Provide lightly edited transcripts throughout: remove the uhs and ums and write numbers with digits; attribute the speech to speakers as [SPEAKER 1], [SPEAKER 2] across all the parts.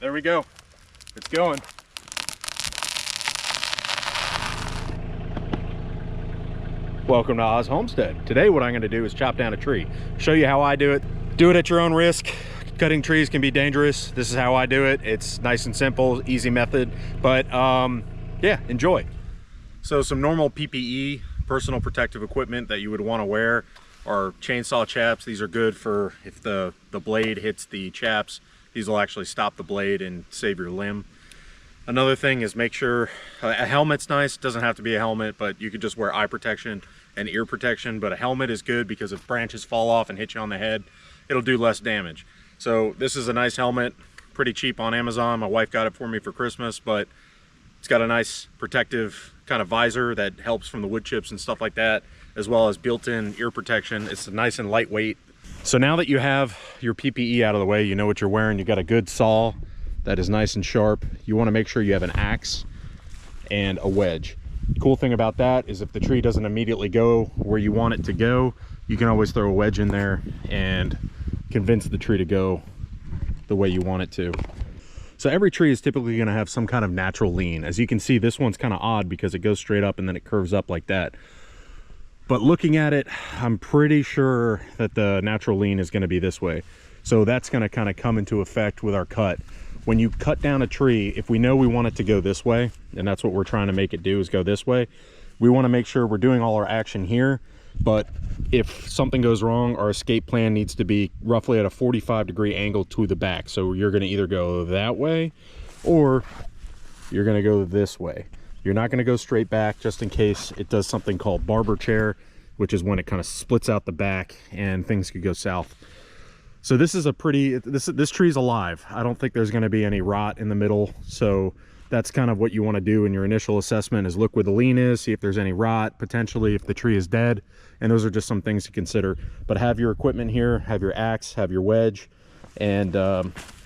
[SPEAKER 1] there we go. It's going. Welcome to Oz Homestead. Today what I'm going to do is chop down a tree. Show you how I do it. Do it at your own risk. Cutting trees can be dangerous. This is how I do it. It's nice and simple, easy method, but yeah, enjoy. So some normal PPE, personal protective equipment that you would want to wear are chainsaw chaps. These are good for if the blade hits the chaps. These will actually stop the blade and save your limb. Another thing is make sure a helmet's nice. Doesn't have to be a helmet, but you could just wear eye protection and ear protection. But a helmet is good because if branches fall off and hit you on the head, it'll do less damage. So this is a nice helmet, pretty cheap on Amazon. My wife got it for me for Christmas, but it's got a nice protective kind of visor that helps from the wood chips and stuff like that, as well as built-in ear protection. It's nice and lightweight. So now that you have your PPE out of the way, you know what you're wearing, you got a good saw that is nice and sharp. You want to make sure you have an axe and a wedge. The cool thing about that is if the tree doesn't immediately go where you want it to go, you can always throw a wedge in there and convince the tree to go the way you want it to. So every tree is typically going to have some kind of natural lean. As you can see, this one's kind of odd because it goes straight up and then it curves up like that. But looking at it, I'm pretty sure that the natural lean is going to be this way. So that's going to kind of come into effect with our cut. When you cut down a tree, if we know we want it to go this way, and that's what we're trying to make it do, is go this way, we want to make sure we're doing all our action here. But if something goes wrong, our escape plan needs to be roughly at a 45-degree angle to the back. So you're going to either go that way or you're going to go this way. You're not going to go straight back just in case it does something called barber chair, which is when it kind of splits out the back and things could go south. So this is a pretty, this tree's alive. I don't think there's going to be any rot in the middle. So that's kind of what you want to do in your initial assessment, is look where the lean is, see if there's any rot, potentially if the tree is dead. And those are just some things to consider. But have your equipment here, have your axe, have your wedge, and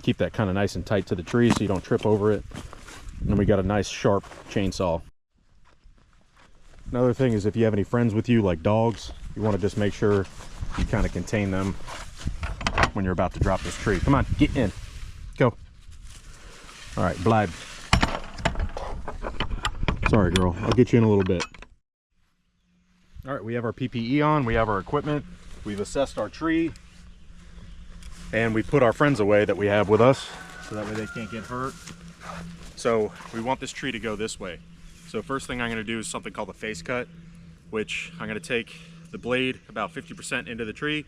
[SPEAKER 1] keep that kind of nice and tight to the tree so you don't trip over it. And we got a nice sharp chainsaw. Another thing is if you have any friends with you, like dogs, you want to just make sure you kind of contain them when you're about to drop this tree. Come on, get in, go. All right, blibe. Sorry, girl, I'll get you in a little bit. All right, we have our PPE on, we have our equipment, we've assessed our tree, and we put our friends away that we have with us, so that way they can't get hurt. So we want this tree to go this way. So first thing I'm gonna do is something called a face cut, which I'm gonna take the blade about 50% into the tree,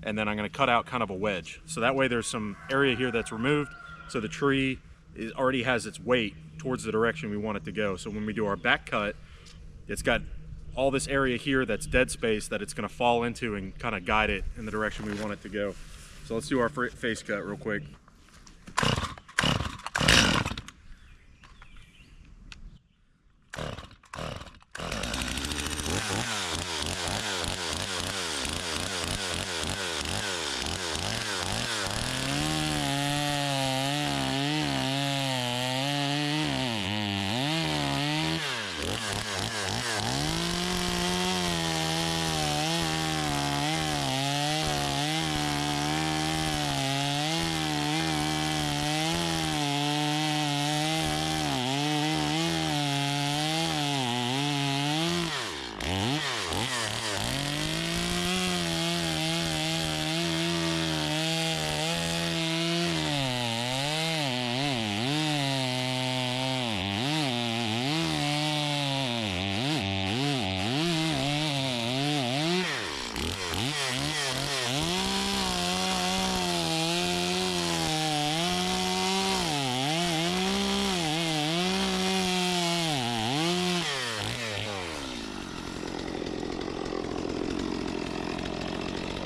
[SPEAKER 1] and then I'm going to cut out kind of a wedge. So that way there's some area here that's removed, so the tree already has its weight towards the direction we want it to go. So when we do our back cut, it's got all this area here that's dead space that it's going to fall into and kind of guide it in the direction we want it to go. So let's do our face cut real quick.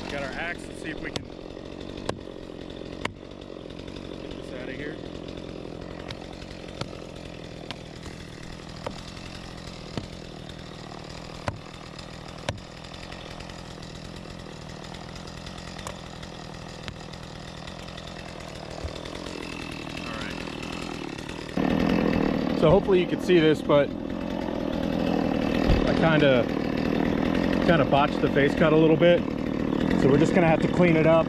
[SPEAKER 1] Got our axe. Let's see if we can get this out of here. Alright. So hopefully you can see this, but I kind of botched the face cut a little bit. So we're just gonna have to clean it up.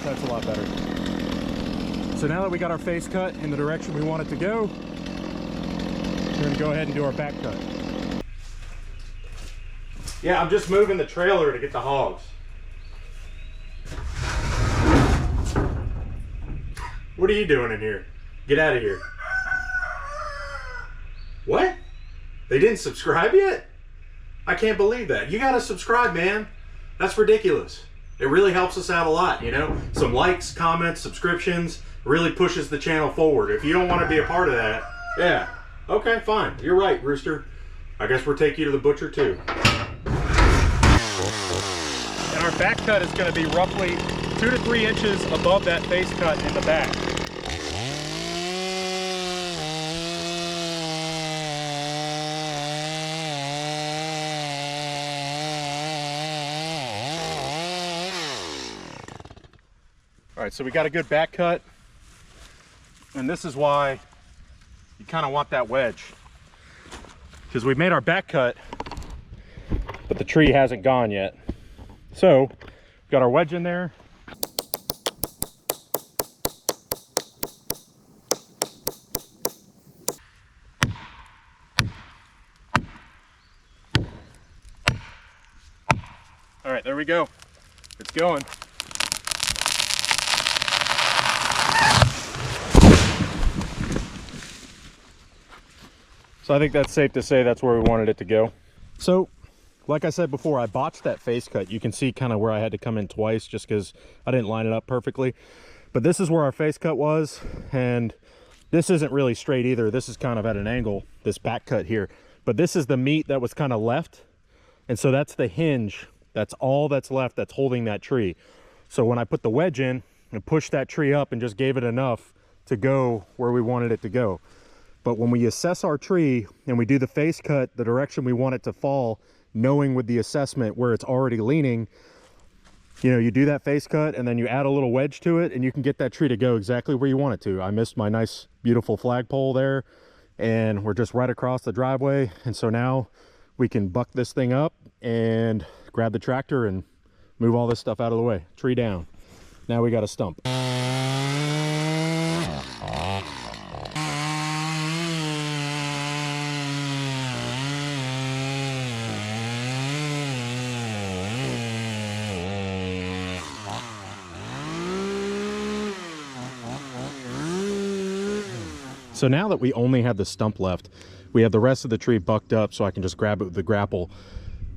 [SPEAKER 1] That's a lot better. So now that we got our face cut in the direction we want it to go, we're gonna go ahead and do our back cut. Yeah, I'm just moving the trailer to get the hogs. What are you doing in here? Get out of here. What? They didn't subscribe yet? I can't believe that. You gotta subscribe, man. That's ridiculous. It really helps us out a lot, you know? Some likes, comments, subscriptions really pushes the channel forward. If you don't want to be a part of that, yeah, okay, fine. You're right, Rooster. I guess we'll take you to the butcher too. And our back cut is going to be roughly 2 to 3 inches above that face cut in the back. All right, so we got a good back cut, and this is why you kind of want that wedge, because we've made our back cut, but the tree hasn't gone yet. So we've got our wedge in there. All right, there we go. It's going. So I think that's safe to say that's where we wanted it to go. So, like I said before, I botched that face cut. You can see kind of where I had to come in twice just because I didn't line it up perfectly. But this is where our face cut was, and this isn't really straight either. This is kind of at an angle, this back cut here. But this is the meat that was kind of left, and so that's the hinge. That's all that's left that's holding that tree. So when I put the wedge in and pushed that tree up and just gave it enough to go where we wanted it to go. But when we assess our tree and we do the face cut the direction we want it to fall, knowing with the assessment where it's already leaning, you know, you do that face cut and then you add a little wedge to it and you can get that tree to go exactly where you want it to. I missed my nice beautiful flagpole there, and we're just right across the driveway, and so now we can buck this thing up and grab the tractor and move all this stuff out of the way. Tree down. Now we got a stump. So now that we only have the stump left, we have the rest of the tree bucked up so I can just grab it with the grapple.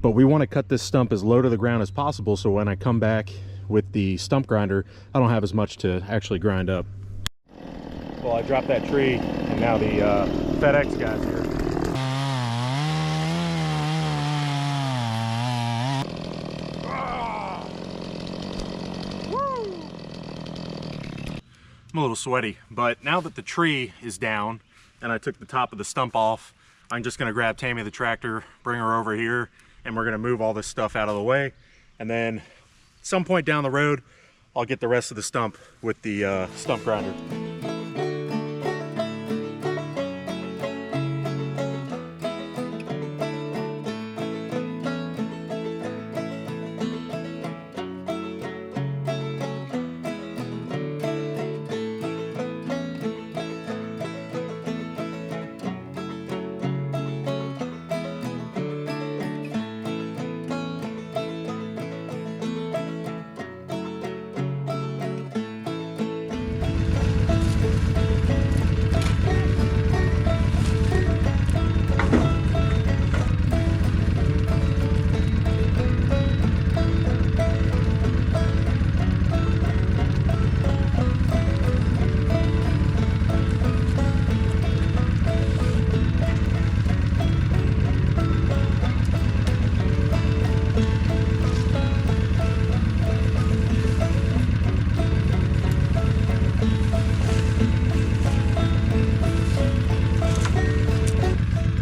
[SPEAKER 1] But we want to cut this stump as low to the ground as possible so when I come back with the stump grinder, I don't have as much to actually grind up. Well, I dropped that tree and now the FedEx guy's here. I'm a little sweaty, but now that the tree is down and I took the top of the stump off, I'm just gonna grab Tammy the tractor, bring her over here, and we're gonna move all this stuff out of the way. And then at some point down the road, I'll get the rest of the stump with the stump grinder.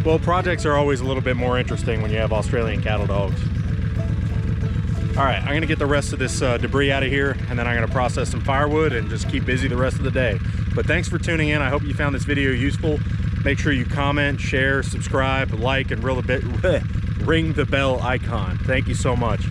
[SPEAKER 1] Well, projects are always a little bit more interesting when you have Australian cattle dogs. All right, I'm gonna get the rest of this debris out of here, and then I'm gonna process some firewood and just keep busy the rest of the day. But thanks for tuning in. I hope you found this video useful. Make sure you comment, share, subscribe, like, and ring the bell icon. Thank you so much.